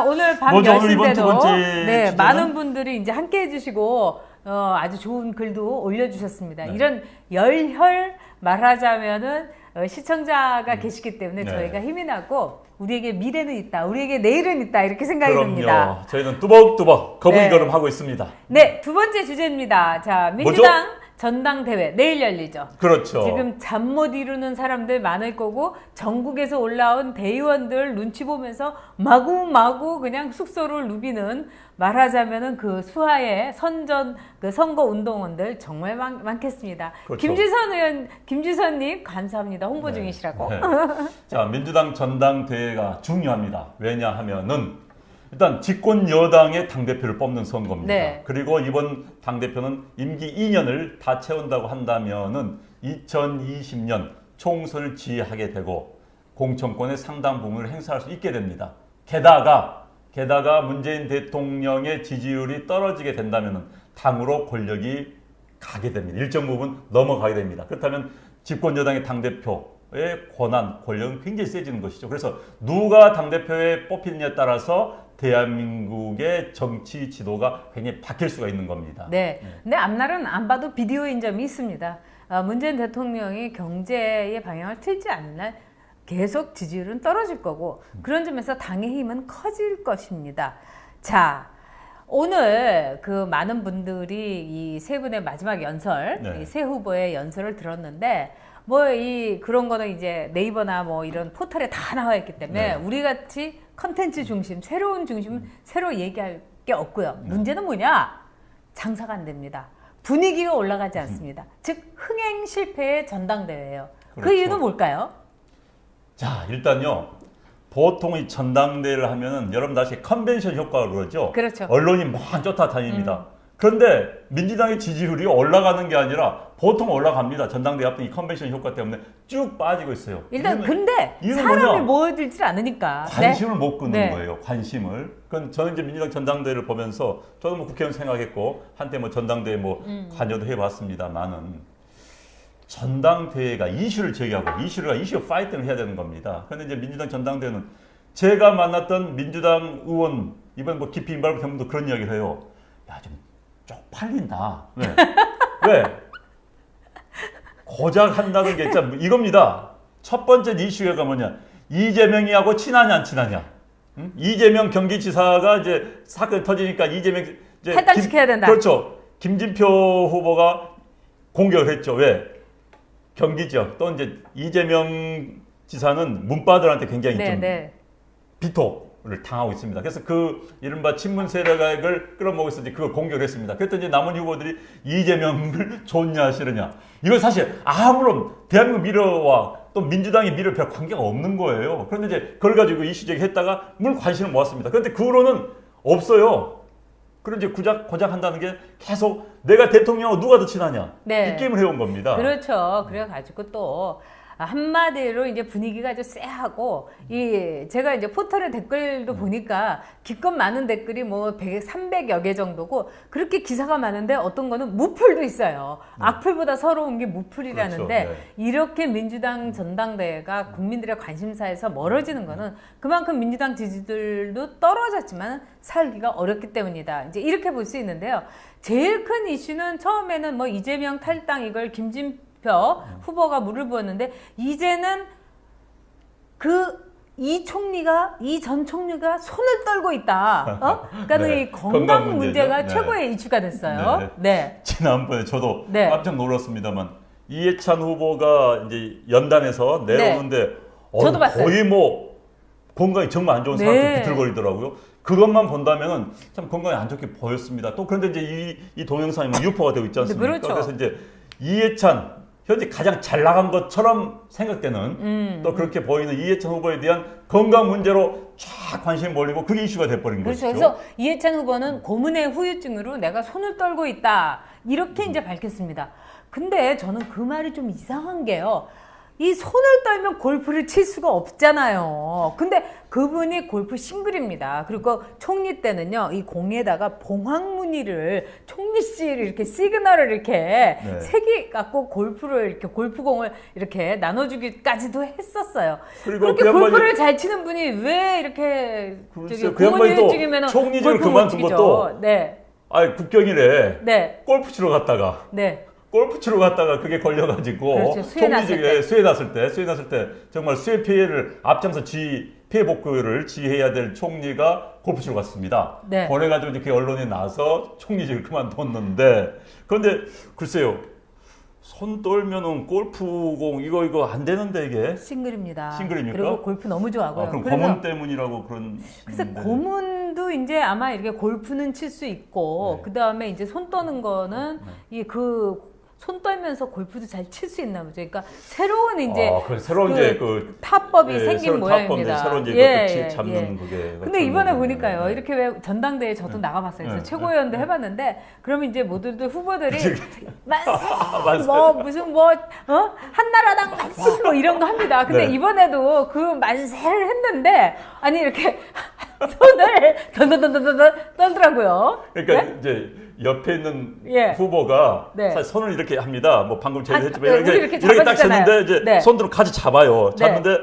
오늘 밤 뭐죠? 오늘 이번 10시인데도 두 번째 네, 주제는? 많은 분들이 이제 함께 해주시고 아주 좋은 글도 올려주셨습니다. 네. 이런 열혈 말하자면은 시청자가 계시기 때문에 네. 저희가 힘이 나고 우리에게 미래는 있다, 우리에게 내일은 있다 이렇게 생각이 그럼요. 듭니다. 저희는 뚜벅뚜벅 네. 거북이걸음하고 있습니다. 네, 두 번째 주제입니다. 자, 민주당 전당대회 내일 열리죠. 그렇죠. 지금 잠 못 이루는 사람들 많을 거고 전국에서 올라온 대의원들 눈치 보면서 마구마구 그냥 숙소를 누비는 말하자면은 그 수하의 선전 그 선거 운동원들 정말 많겠습니다. 그렇죠. 김지선 의원, 김지선님 감사합니다. 홍보 네. 중이시라고. 네. 자, 민주당 전당대회가 중요합니다. 왜냐하면은 일단 집권 여당의 당대표를 뽑는 선거입니다. 네. 그리고 이번 당대표는 임기 2년을 다 채운다고 한다면은 2020년 총선을 지휘하게 되고 공천권의 상당 부분을 행사할 수 있게 됩니다. 게다가 문재인 대통령의 지지율이 떨어지게 된다면은 당으로 권력이 가게 됩니다. 일정 부분 넘어가게 됩니다. 그렇다면 집권 여당의 당대표의 권한, 권력은 굉장히 세지는 것이죠. 그래서 누가 당대표에 뽑히느냐에 따라서 대한민국의 정치 지도가 굉장히 바뀔 수가 있는 겁니다. 네. 근데 앞날은 안 봐도 비디오인 점이 있습니다. 문재인 대통령이 경제의 방향을 틀지 않는 날 계속 지지율은 떨어질 거고 그런 점에서 당의 힘은 커질 것입니다. 자, 오늘 그 많은 분들이 이 세 분의 마지막 연설, 네. 이 세 후보의 연설을 들었는데 그런 거는 이제 네이버나 뭐 이런 포털에 다 나와 있기 때문에 네. 우리 같이 컨텐츠 중심, 새로운 중심, 새로 얘기할 게 없고요. 문제는 뭐냐? 장사가 안 됩니다. 분위기가 올라가지 않습니다. 즉 흥행 실패의 전당대회예요. 그렇죠. 그 이유는 뭘까요? 자, 일단요. 보통 이 전당대회를 하면은 여러분 다시 컨벤션 효과로 그러죠. 그렇죠. 언론이 막 쫓아다닙니다. 그런데 민주당의 지지율이 올라가는 게 아니라 보통 올라갑니다. 전당대회 앞에 이 컨벤션 효과 때문에 쭉 빠지고 있어요. 일단 근데 이유는 사람이 뭐냐? 모여들질 않으니까 관심을 못 끄는 네. 거예요. 관심을. 그건 저는 이제 민주당 전당대회를 보면서 저도 뭐 국회의원 생각했고 한때 뭐 전당대회 뭐 관여도 해봤습니다만은 전당대회가 이슈를 제기하고 이슈 파이팅을 해야 되는 겁니다. 그런데 이제 민주당 전당대회는 제가 만났던 민주당 의원 이번 뭐 깊이 임발부 경험도 그런 이야기를 해요. 야, 좀 쪽팔린다. 왜? 고작 한다는 게 진짜 이겁니다. 첫 번째 이슈가 뭐냐? 이재명이하고 친하냐 안 친하냐? 응? 이재명 경기지사가 이제 사건이 터지니까 이재명 이제 탈당시켜야 된다. 그렇죠. 김진표 후보가 공격을 했죠. 왜? 경기 지역 또 이제 이재명 지사는 문바들한테 굉장히 좀 비토를 당하고 있습니다. 그래서 그 이른바 친문 세력을 끌어모아서 이제 그걸 공격을 했습니다. 그랬더니 이제 남은 후보들이 이재명을 좋냐 싫으냐. 이건 사실 아무런 대한민국 미래와 또 민주당의 미래와 별 관계가 없는 거예요. 그런데 이제 그걸 가지고 이슈 제기했다가 물론 관심을 모았습니다. 그런데 그 후로는 없어요. 그런 이제 고작 한다는 게 계속 내가 대통령하고 누가 더 친하냐 이 게임을 해온 겁니다. 그렇죠. 그래가지고 또 한마디로 이제 분위기가 아주 쎄하고 제가 이제 포털의 댓글도 보니까 기껏 많은 댓글이 뭐 300여 개 정도고 그렇게 기사가 많은데 어떤 거는 무풀도 있어요. 악플보다 서러운 게 무풀이라는데 그렇죠. 네. 이렇게 민주당 전당대회가 국민들의 관심사에서 멀어지는 거는 그만큼 민주당 지지들도 떨어졌지만 살기가 어렵기 때문이다. 이제 이렇게 볼 수 있는데요. 제일 큰 이슈는 처음에는 뭐 이재명 탈당 이걸 김진표 후보가 물을 부었는데 이제는 이 전 총리가 손을 떨고 있다. 그러니까 네, 이 건강 문제가 네. 최고의 이슈가 됐어요. 네. 지난번에 저도 깜짝 놀랐습니다만 이해찬 후보가 이제 연단에서 내려오는데 저도 봤어요. 거의 뭐 건강이 정말 안 좋은 상태로 비틀거리더라고요. 그것만 본다면은 참 건강이 안 좋게 보였습니다. 또 그런데 이제 이 동영상이 뭐 유포가 되고 있지 않습니까? 그렇죠. 그래서 이제 이해찬 현재 가장 잘 나간 것처럼 생각되는 또 그렇게 보이는 이해찬 후보에 대한 건강 문제로 쫙 관심이 몰리고 그게 이슈가 돼버린 그렇죠. 것이죠. 그래서 이해찬 후보는 고문의 후유증으로 내가 손을 떨고 있다 이렇게 이제 밝혔습니다. 근데 저는 그 말이 좀 이상한 게요. 이 손을 떨면 골프를 칠 수가 없잖아요. 근데 그분이 골프 싱글입니다. 그리고 총리 때는요, 이 공에다가 봉황무늬를 총리씨를 이렇게 시그널을 이렇게 네. 색이 갖고 골프를 이렇게 골프공을 이렇게 나눠주기까지도 했었어요. 그리고 그렇게 그 골프를 잘 치는 분이 왜 이렇게 글쎄요, 저기 그 양반이 또 공무원직이면 총리직을 골프 못 그만둔 치죠. 것도 네, 아니 국경일에 네, 골프 치러 갔다가 네. 골프 치러 갔다가 그게 걸려가지고 그렇죠. 수해 났을 때. 수해 났을 때 정말 수해 피해를 앞장서 피해 복구를 지휘해야 될 총리가 골프 치러 갔습니다. 네. 그래가지고 이제 그 언론에 나서 총리직을 그만뒀는데 그런데 글쎄요 손 떨면은 골프공 이거 안 되는데 이게 싱글입니다. 싱글입니까? 그리고 골프 너무 좋아하고요. 그럼 그래서- 고문 때문이라고 그런 그래서 고문도 이제 아마 이렇게 골프는 칠 수 있고 네. 그 다음에 이제 손 떠는 거는 네. 이 그 손 떨면서 골프도 잘 칠 수 있나 보죠. 그러니까 새로운 이제 그 새로운 이제 그 타법이 예, 생긴 새로운 모양입니다. 타법, 새로운 이제 예, 끝이 예, 잡는 예. 그게. 근데 이번에 그런 보니까요, 거예요. 이렇게 왜 전당대회 저도 나가봤어요. 그래서 네. 최고위원도 해봤는데, 그러면 이제 모두들 후보들이 만세, 만세. 뭐 무슨 뭐 한나라당 만세 뭐 이런 거 합니다. 근데 네. 이번에도 그 만세를 했는데 아니 이렇게 손을 던던던던던 떨더라고요. 그러니까 네? 이제 옆에 있는 예. 후보가 네. 사실 손을 이렇게 합니다. 뭐 방금 제가 아, 했지만 네, 이렇게, 우리 이렇게 이렇게 딱 잡아주잖아요. 쳤는데 이제 네. 손들을 같이 잡아요. 네. 잡는데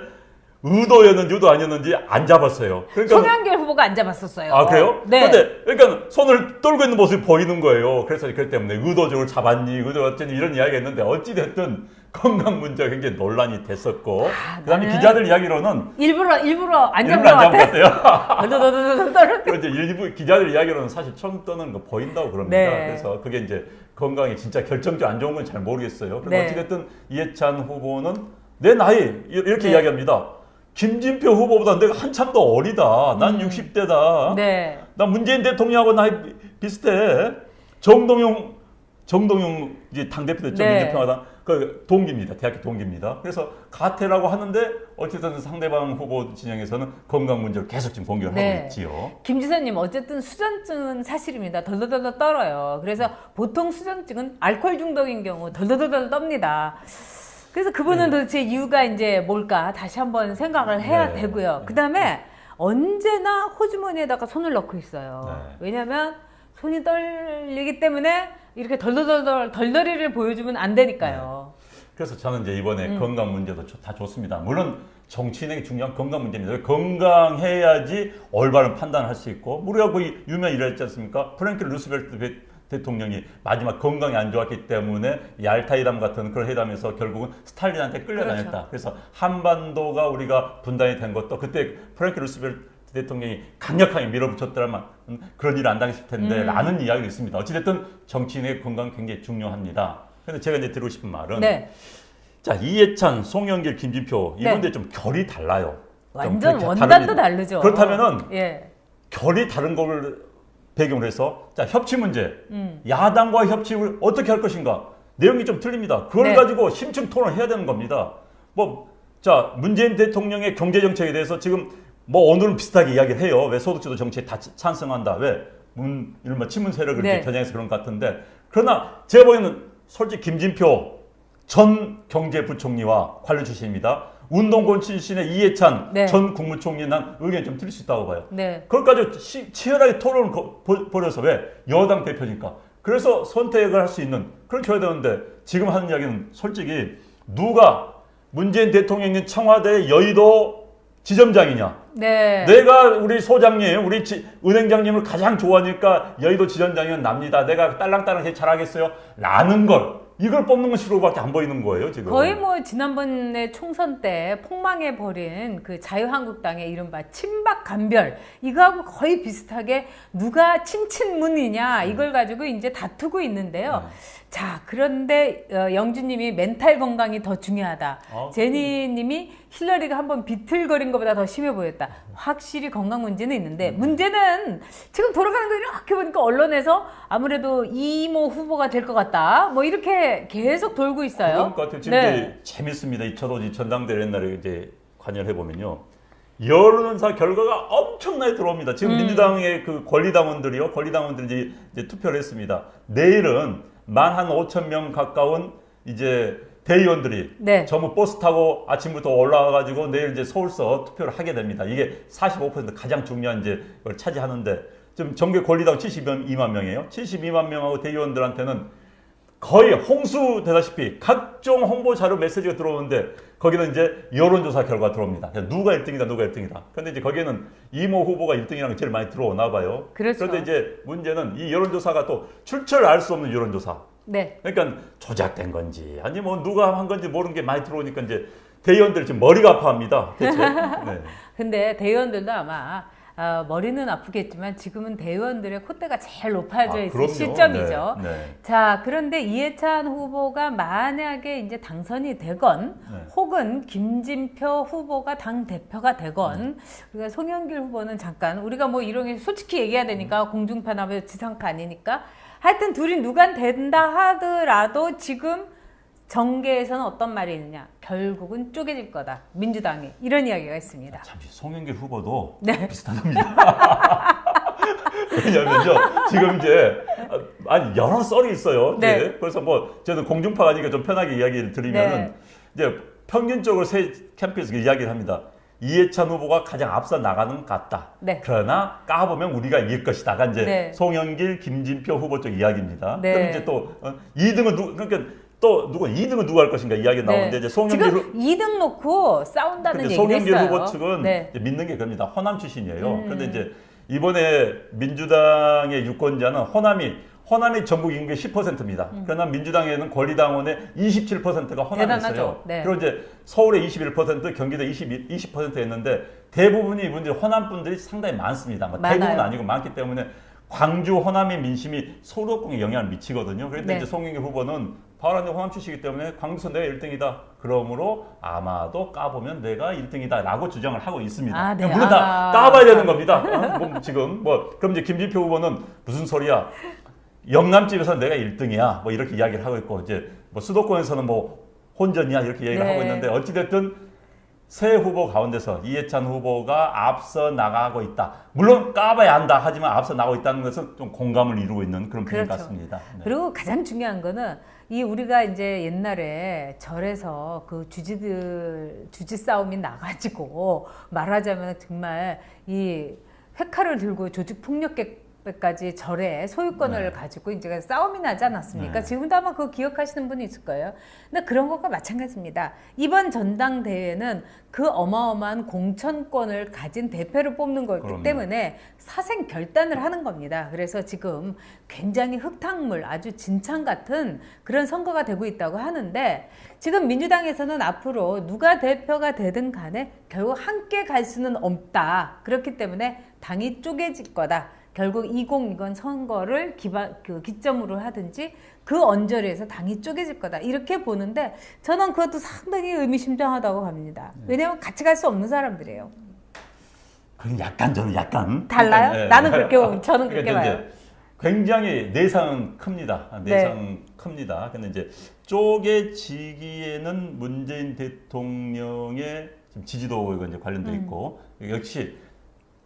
의도였는지 의도 아니었는지 안 잡았어요. 그러니까 송영길 후보가 안 잡았었어요. 아 그래요? 네. 근데 그러니까 손을 떨고 있는 모습이 보이는 거예요. 그래서 그렇기 때문에 의도적으로 잡았니, 의도 어쩌니 이런 이야기가 있는데 어찌 됐든 건강 문제가 굉장히 논란이 됐었고 그다음에 나는 기자들 이야기로는 일부러 안 일부러 잡은 안 것 잡은 것 같아. 같아요. 그런데 일부 기자들 이야기로는 사실 처음 떠는 거 보인다고 그럽니다. 네. 그래서 그게 이제 건강에 진짜 결정적 안 좋은 건 잘 모르겠어요. 그런데 네. 어찌됐든 이해찬 후보는 내 나이 이렇게 네. 이야기합니다. 김진표 후보보다 내가 한참 더 어리다. 난 60대다. 네. 나 문재인 대통령하고 나이 비슷해. 정동영 이제 당대표 됐죠. 네. 민주평화당 그 동기입니다. 대학교 동기입니다. 그래서 가태라고 하는데 어쨌든 상대방 후보 진영에서는 건강 문제를 계속 지금 공격을 네. 하고 있지요. 김 지사님 어쨌든 수전증은 사실입니다. 덜덜덜 떨어요. 그래서 보통 수전증은 알코올 중독인 경우 덜덜덜 떱니다. 그래서 그분은 도대체 이유가 이제 뭘까 다시 한번 생각을 해야 네. 되고요. 네. 그다음에 언제나 호주머니에다가 손을 넣고 있어요. 네. 왜냐하면 손이 떨리기 때문에 이렇게 덜덜이를 보여주면 안 되니까요. 그래서 저는 이제 이번에 건강 문제도 다 좋습니다. 물론 정치인에게 중요한 건강 문제입니다. 건강해야지 올바른 판단을 할 수 있고 우리가 그 유명 일했지 않습니까? 프랭클 루스벨트 대통령이 마지막 건강이 안 좋았기 때문에 얄타이담 같은 그런 회담에서 결국은 스탈린한테 끌려다녔다. 그렇죠. 그래서 한반도가 우리가 분단이 된 것도 그때 프랭클 루스벨트 대통령이 강력하게 밀어붙였더라면 그런 일을 안 당했을 텐데 라는 이야기가 있습니다. 어찌됐든 정치인의 건강이 굉장히 중요합니다. 그런데 제가 이제 드리고 싶은 말은 네. 자 이해찬, 송영길, 김진표 이건데 네. 좀 결이 달라요. 좀 완전 그렇게 원단도 다릅니다. 다르죠. 그렇다면은 예. 결이 다른 걸 배경으로 해서 자 협치 문제 야당과 협치를 어떻게 할 것인가 내용이 좀 틀립니다. 그걸 네. 가지고 심층 토론을 해야 되는 겁니다. 자 문재인 대통령의 경제 정책에 대해서 지금 오늘은 비슷하게 이야기를 해요. 왜 소득주도 정책에 다 찬성한다. 왜 이른바 친문 세력을 네. 이렇게 겨냥해서 그런 것 같은데 그러나 제가 보기에는 솔직히 김진표 전 경제부총리와 관련 출신입니다. 운동권 출신의 이해찬 네. 전 국무총리 난 의견이 좀 틀릴 수 있다고 봐요. 네. 그것까지 치열하게 토론을 벌여서 왜? 여당 대표니까. 그래서 선택을 할 수 있는 그렇게 해야 되는데 지금 하는 이야기는 솔직히 누가 문재인 대통령이 청와대 여의도 지점장이냐. 네. 내가 우리 소장님, 우리 은행장님을 가장 좋아하니까 여의도 지점장이면 납니다. 내가 딸랑딸랑 잘하겠어요? 라는 걸. 이걸 뽑는 건 싫어밖에 안 보이는 거예요, 지금. 거의 지난번에 총선 때 폭망해버린 그 자유한국당의 이른바 친박 간별, 이거하고 거의 비슷하게 누가 친친문이냐, 이걸 가지고 이제 다투고 있는데요. 자, 그런데 영주님이 멘탈 건강이 더 중요하다. 제니님이 힐러리가 한번 비틀거린 것보다 더 심해 보였다. 확실히 건강 문제는 있는데 문제는 지금 돌아가는 거 이렇게 보니까 언론에서 아무래도 이모 후보가 될 것 같다. 뭐 이렇게 계속 돌고 있어요. 그런 것 같아요. 지금 네. 이제 재밌습니다. 저도 이 전당대회 옛날에 이제 관여를 해보면요. 여론조사 결과가 엄청나게 들어옵니다. 지금 민주당의 그 권리당원들이 이제 투표를 했습니다. 내일은 15,000명 가까운 이제 대의원들이 네. 전부 버스 타고 아침부터 올라와가지고 내일 이제 서울서 투표를 하게 됩니다. 이게 45% 가장 중요한 이제 걸 차지하는데 지금 정계 권리당 72만 명이에요. 72만 명하고 대의원들한테는 거의 홍수 되다시피 각종 홍보 자료 메시지가 들어오는데 거기는 이제 여론조사 결과 들어옵니다. 누가 1등이다, 누가 1등이다. 근데 이제 거기에는 이모 후보가 1등이라는 게 제일 많이 들어오나 봐요. 그렇죠. 그런데 이제 문제는 이 여론조사가 또 출처를 알 수 없는 여론조사. 네. 그러니까 조작된 건지 아니 뭐 누가 한 건지 모르는 게 많이 들어오니까 이제 대의원들이 지금 머리가 아파합니다. 대체. 네. 근데 대의원들도 아마 머리는 아프겠지만 지금은 대의원들의 콧대가 제일 높아져 있을 그럼요. 시점이죠. 네, 네. 자, 그런데 이해찬 후보가 만약에 이제 당선이 되건 네. 혹은 김진표 후보가 당 대표가 되건 우리가 송영길 후보는 잠깐 우리가 뭐 이런 게 솔직히 얘기해야 되니까 공중파나 지상파 아니니까 하여튼 둘이 누가 된다 하더라도 지금 정계에서는 어떤 말이 있느냐? 결국은 쪼개질 거다. 민주당이. 이런 이야기가 있습니다. 잠시 송영길 후보도 네. 비슷하답니다. 왜냐면요, 지금 이제, 아니, 여러 썰이 있어요. 네. 네. 그래서 뭐, 저는 공중파가 아니니까 좀 편하게 이야기를 드리면은, 네. 이제 평균적으로 세 캠프에서 이야기를 합니다. 이해찬 후보가 가장 앞서 나가는 것 같다. 네. 그러나 까보면 우리가 이길 것이다. 가 이제 네. 송영길, 김진표 후보 쪽 이야기입니다. 네. 그럼 이제 또 2등은 그러니까 또 2등은 누가 할 것인가 이야기 나오는데 이제 송영길 지금 2등 놓고 싸운다는 얘기를 송영길 했어요. 후보 측은 네. 이제 믿는 게 그럽니다. 호남 출신이에요. 그런데 이제 이번에 민주당의 유권자는 호남이 전국 인구의 10%입니다. 그러나 민주당에는 권리당원의 27%가 호남에 있어요. 네. 그리고 이제 서울에 21%, 경기도 20%였는데 대부분이 이분들이 호남 분들이 상당히 많습니다. 뭐 대부분 아니고 많기 때문에 광주 호남의 민심이 서울에 영향을 미치거든요. 그런데 네. 이제 송영길 후보는 바로 호남 출신이기 때문에 광주에서 내가 1등이다. 그러므로 아마도 까보면 내가 1등이다. 라고 주장을 하고 있습니다. 아, 네. 물론 다 까봐야 되는 겁니다. 뭐 지금 그럼 이제 김진표 후보는 무슨 소리야? 영남집에서 내가 1등이야. 뭐 이렇게 이야기를 하고 있고 이제 뭐 수도권에서는 뭐 혼전이야 이렇게 이야기를 하고 있는데 어찌됐든 세 후보 가운데서 이해찬 후보가 앞서 나가고 있다. 물론 까봐야 한다 하지만 앞서 나가고 있다는 것은 좀 공감을 이루고 있는 그런 분위기 같습니다. 네. 그리고 가장 중요한 거는 이 우리가 이제 옛날에 절에서 그 주지 싸움이 나가지고 말하자면 정말 이 회칼을 들고 조직 폭력배까지 절에 소유권을 가지고 이제 싸움이 나지 않았습니까? 지금도 아마 그거 기억하시는 분이 있을 거예요. 근데 그런 것과 마찬가지입니다. 이번 전당대회는 그 어마어마한 공천권을 가진 대표를 뽑는 거기 때문에 사생 결단을 하는 겁니다. 그래서 지금 굉장히 흙탕물, 아주 진창 같은 그런 선거가 되고 있다고 하는데 지금 민주당에서는 앞으로 누가 대표가 되든 간에 결국 함께 갈 수는 없다. 그렇기 때문에 당이 쪼개질 거다. 결국 2020 선거를 기점으로 하든지 그 언저리에서 당이 쪼개질 거다. 이렇게 보는데 저는 그것도 상당히 의미심장하다고 봅니다. 왜냐하면 같이 갈 수 없는 사람들이에요. 그건 저는 약간 달라요? 네. 나는 그렇게 저는 그렇게 봐요. 굉장히 내상은 큽니다. 내상 큽니다. 근데 이제 쪼개지기에는 문재인 대통령의 지금 지지도가 이제 관련돼 있고 역시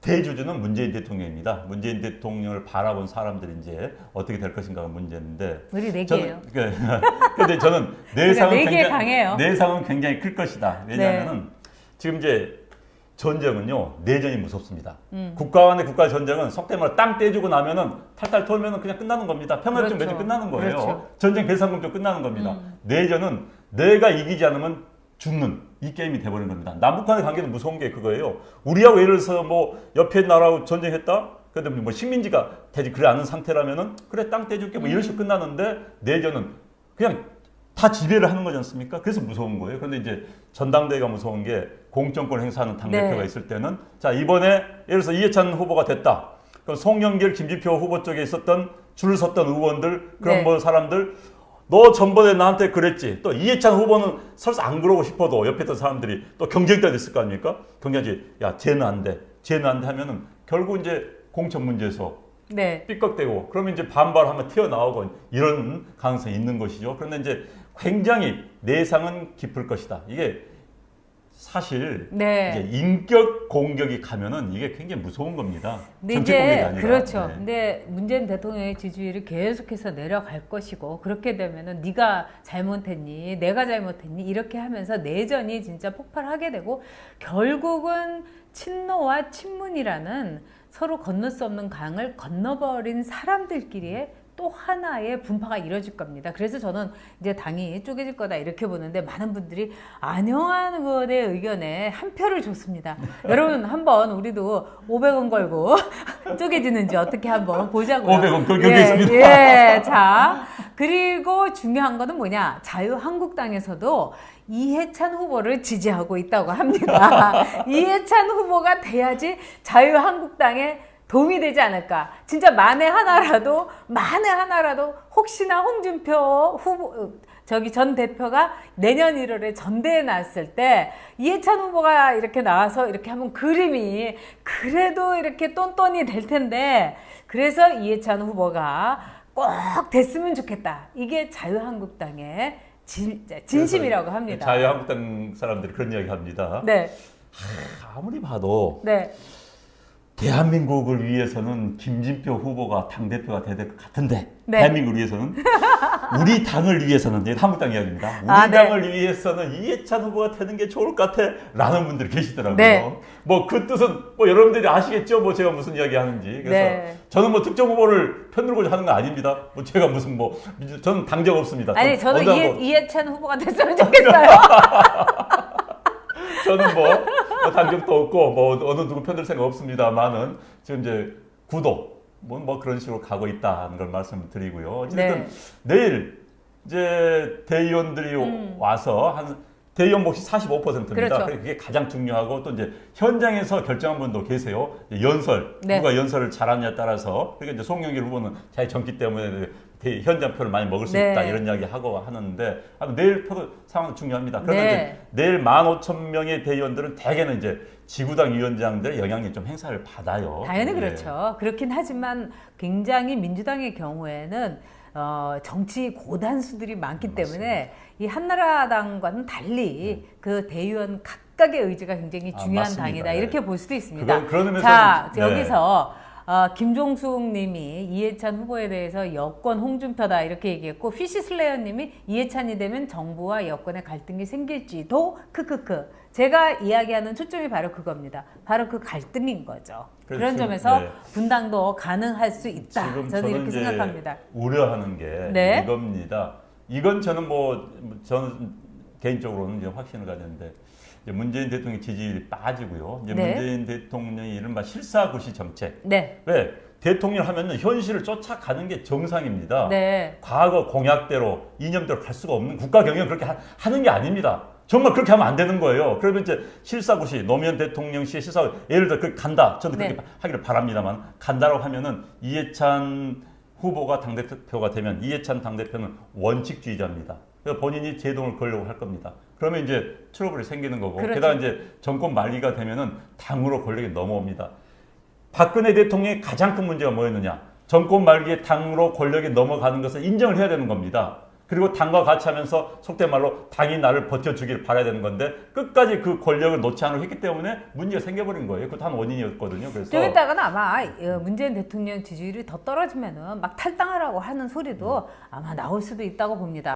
대주주는 문재인 대통령입니다. 문재인 대통령을 바라본 사람들이 이제 어떻게 될 것인가가 문제인데. 우리 네 개예요. 그런데 저는 내상은 굉장히 클 것이다. 왜냐하면은 지금 이제 전쟁은요 내전이 무섭습니다. 국가 간의 국가 전쟁은 속된 말로 땅 떼주고 나면은 탈탈 털면은 그냥 끝나는 겁니다. 평화협정 맺으면 끝나는 거예요. 그렇죠. 전쟁 배상금도 끝나는 겁니다. 내전은 내가 이기지 않으면 죽는 이 게임이 돼버린 겁니다. 남북한의 관계는 무서운 게 그거예요. 우리하고 예를 들어서 뭐 옆에 나라하고 전쟁했다? 근데 뭐 식민지가 되지 그래 않은 상태라면은 그래 땅 떼줄게 뭐 이런 식으로 끝나는데 내전은 그냥 다 지배를 하는 거지 않습니까? 그래서 무서운 거예요. 그런데 이제 전당대회가 무서운 게 공천권 행사하는 당대표가 있을 때는 자 이번에 예를 들어서 이해찬 후보가 됐다. 그럼 송영길, 김진표 후보 쪽에 있었던 줄을 섰던 의원들 그런 뭐 사람들 너 전번에 나한테 그랬지. 또 이해찬 후보는 설사 안 그러고 싶어도 옆에 있던 사람들이 또 경쟁자 됐을 거 아닙니까? 경쟁지 야 쟤는 안 돼. 쟤는 안 돼 하면은 결국 이제 공천 문제에서 삐걱대고 그러면 이제 반발하면 튀어나오고 이런 가능성이 있는 것이죠. 그런데 이제 굉장히 내상은 깊을 것이다. 이게 사실 네. 이제 인격 공격이 가면은 이게 굉장히 무서운 겁니다. 근데 정책 공격이 이제 아니라. 그렇죠. 네. 근데 문재인 대통령의 지지율이 계속해서 내려갈 것이고 그렇게 되면은 네가 잘못했니, 내가 잘못했니 이렇게 하면서 내전이 진짜 폭발하게 되고 결국은 친노와 친문이라는 서로 건널 수 없는 강을 건너버린 사람들끼리의 또 하나의 분파가 이뤄질 겁니다. 그래서 저는 이제 당이 쪼개질 거다 이렇게 보는데 많은 분들이 안영환 의원의 의견에 한 표를 줬습니다. 여러분 한번 우리도 500원 걸고 쪼개지는지 어떻게 한번 보자고요. 500원 결격했습니다. 예, 자 그리고 중요한 거는 뭐냐? 자유한국당에서도 이해찬 후보를 지지하고 있다고 합니다. 이해찬 후보가 돼야지 자유한국당에 도움이 되지 않을까. 진짜 만에 하나라도 혹시나 홍준표 후보 전 대표가 내년 1월에 전대에 나왔을 때 이해찬 후보가 이렇게 나와서 이렇게 하면 그림이 그래도 이렇게 똔똔이 될 텐데 그래서 이해찬 후보가 꼭 됐으면 좋겠다. 이게 자유한국당의 진심이라고 합니다. 자유한국당 사람들이 그런 이야기 합니다. 네. 아무리 봐도 네. 대한민국을 위해서는 김진표 후보가 당대표가 돼야 될 것 같은데 네. 대한민국을 위해서는 우리 당을 위해서는 한국당 이야기입니다. 우리 네. 당을 위해서는 이해찬 후보가 되는 게 좋을 것 같아 라는 분들이 계시더라고요. 네. 뭐 그 뜻은 뭐 여러분들이 아시겠죠? 뭐 제가 무슨 이야기 하는지. 그래서 네. 저는 뭐 특정 후보를 편들고자 하는 거 아닙니다. 뭐 제가 무슨 뭐 저는 당적 없습니다. 아니 저는 뭐, 이해찬 후보가 됐으면 좋겠어요. 저는 뭐 당적도 없고 뭐 어느 누구 편들 생각 없습니다만은 지금 이제 구도 뭐 그런 식으로 가고 있다는 걸 말씀드리고요. 어쨌든 내일 이제 대의원들이 와서 한 대의원 몫이 45%입니다. 그렇죠. 그게 가장 중요하고 또 이제 현장에서 결정한 분도 계세요. 연설 네. 누가 연설을 잘하느냐에 따라서 그러니까 이제 송영길 후보는 자기 정기 때문에 현장 표를 많이 먹을 수 네. 있다 이런 이야기 하고 하는데 내일 표도 상황 중요합니다. 그런데 네. 이제 내일 15,000명의 대의원들은 대개는 이제 지구당 위원장들의 영향력 좀 행사를 받아요. 당연히 예. 그렇죠. 그렇긴 하지만 굉장히 민주당의 경우에는 정치 고단수들이 많기 때문에 이 한나라당과는 달리 그 대의원 각각의 의지가 굉장히 중요한 맞습니다. 당이다 네. 이렇게 볼 수도 있습니다. 그런 의미에서 자 네. 여기서 김종숙 님이 이해찬 후보에 대해서 여권 홍준표다 이렇게 얘기했고 피시슬레이어 님이 이해찬이 되면 정부와 여권의 갈등이 생길지도 크크크 제가 이야기하는 초점이 바로 그겁니다. 바로 그 갈등인 거죠. 그런 지금, 점에서 네. 분당도 가능할 수 있다. 지금 저는 이렇게 이제 생각합니다. 우려하는 게 네. 이겁니다. 이건 저는 저는 개인적으로는 이제 확신을 가졌는데 이제 문재인 대통령 지지율이 빠지고요. 이제 네. 문재인 대통령이 이른바 실사구시 정책. 네. 왜? 대통령 하면은 현실을 쫓아가는 게 정상입니다. 네. 과거 공약대로 이념대로 갈 수가 없는 국가 경영 그렇게 하는 게 아닙니다. 정말 그렇게 하면 안 되는 거예요. 그러면 이제 실사구시 노무현 대통령 시의 실사 예를 들어 그 간다. 저도 그렇게 네. 하기를 바랍니다만 간다라고 하면은 이해찬 후보가 당대표가 되면 이해찬 당대표는 원칙주의자입니다. 그래서 본인이 제동을 걸려고 할 겁니다. 그러면 이제 트러블이 생기는 거고 그렇죠. 게다가 이제 정권 말기가 되면은 당으로 권력이 넘어옵니다. 박근혜 대통령의 가장 큰 문제가 뭐였느냐? 정권 말기에 당으로 권력이 넘어가는 것을 인정을 해야 되는 겁니다. 그리고 당과 같이 하면서 속된 말로 당이 나를 버텨주길 바라야 되는 건데 끝까지 그 권력을 놓지 않으려 했기 때문에 문제가 생겨버린 거예요. 그것도 한 원인이었거든요. 그래서 좀 이따가는 아마 문재인 대통령 지지율이 더 떨어지면은 막 탈당하라고 하는 소리도 아마 나올 수도 있다고 봅니다.